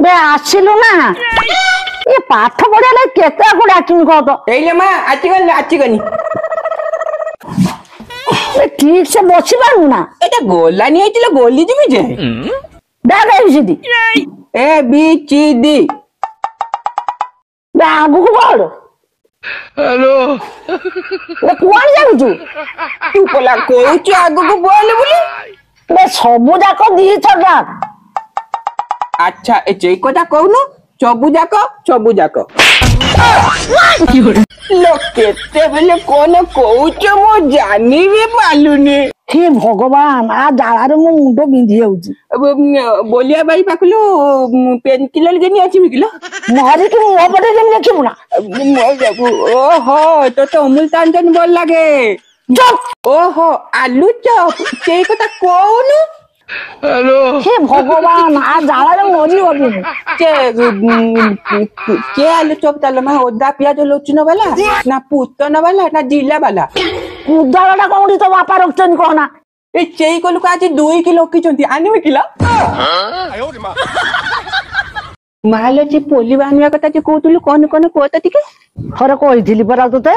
बे आसिलु ना ये पाठ पढ़िया केते को डाकिन कह तो एले मां आचिगनी ठीक से बसी पारु ना एटा गोलानी आइतिला गोली जिमी जे डाक A B C D A B C D बे आगु को पढ़ हेलो बे कोन जाउ तू कोला कोउची आगु को बोले बोली बे सबु जाक दी छडा अच्छा ए चेई कोटा कहनु सबु जाक लोग केते बेले कोन कोउच मो जानी भी पालुनी हे भगवान आ जाळारे मो मुंडो बिंधी जाउची बोलिया बाई पाखलु पेन किलर गेनी अछि मिकिलो मारी तू मो पटे जेम देखिबु ना ओहो तो अमूल तांजन बोल लागे चुप ओहो आलू चप चेई कोटा कोनु हेलो हे भगवान आ जाळारे मरी गली के आलू चप तालो मा ओदा पियाज लोचन वाला ना पुतन वाला ना जिला वाला उदाळडा कोंडी तो बापा रखचन कोना ए चेई कोलु का आज 2 किलो किचंती आनी मिकिला मालो जे पोली बानवा कथा जे कोतुलु कोन कोत तिके थरे कहिथिली परा तोते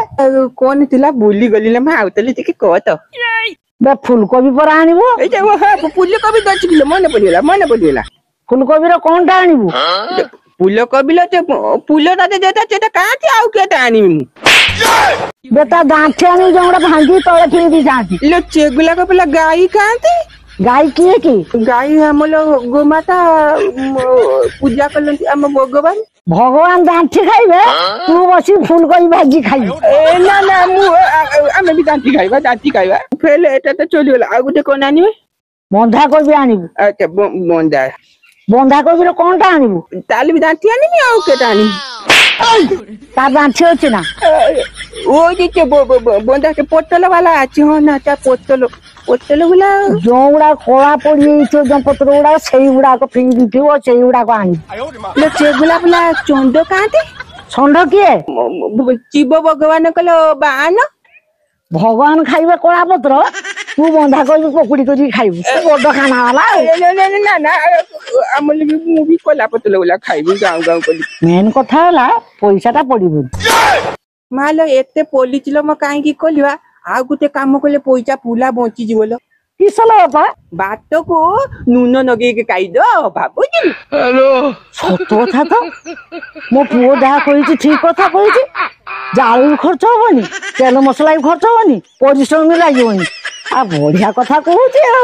कोन तिला बोली गलीला मा आवतली तिके कोत बे फुलकोबी परा आनिबो ए जे वो हा फुलकोबी 10 किलो मन पडिला फुलकोबी रो कोनटा आनिबो फुलकोबी लो फुल ताते देता चेता काती आउ केता आनी बेटा गांठी आनी जोंगड़ा भांगी तळे फिर दी जाती लो चेगुला को पला गाई काती गाय किए की गाई हमलो गोमाता पूजा करलंती हम भगवान भगवान गांठी खाइबे तू बसी फुलकोबी भाजी खाइ ए ना मु आमे भी दांती खाइबा फेले एटा तो चली गेला आ गुटे कोन आनी बंधा कोबी आनिबो अच्छा बंधा कोबी रो कोनटा आनिबो ताली भी दांती आनी आउ केता आनी ता गांठी होची ना ओ जे बंधा के पोटल वाला अछि हो ना ता पोटल बोला जोंगड़ा कोला पड़ी तो जो पत्र उड़ा सही उड़ा को फिर दिथिबो सही उड़ा को आनी लो चेगुला बोला चोंडो काते छंड किए शिव भगवान कलो बान भगवान खाइबे कोला पत्र तू बंधा कोबी पकुड़ी करी खाइबो बड़ खाना वाला ना हमले भी मूवी कोला पत्र वाला खाइबी गांव कोली मेन कथा हला पैसाटा पड़िबो मालो एते पोलिचलो म काहे की कोलिवा आ गुटे काम कोले पैसा पुला बंची जीवलो किसला बापा बात को नून नगे के काई दो बाबूजी हेलो सत कथा तो मो पुओ जहा कहिछि ठीक कथा कहिछि जाळू खर्च होबनी तेल मसला खर्च होबनी परिश्रम लागिबनी आ बढ़िया कथा कहूछि आ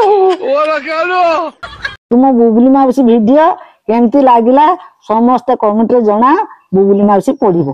ओला केलो तुम बुबुली माउसी वीडियो केमती लागिला समस्त कमेंट रे जणा बुबुली माउसी पढिबो।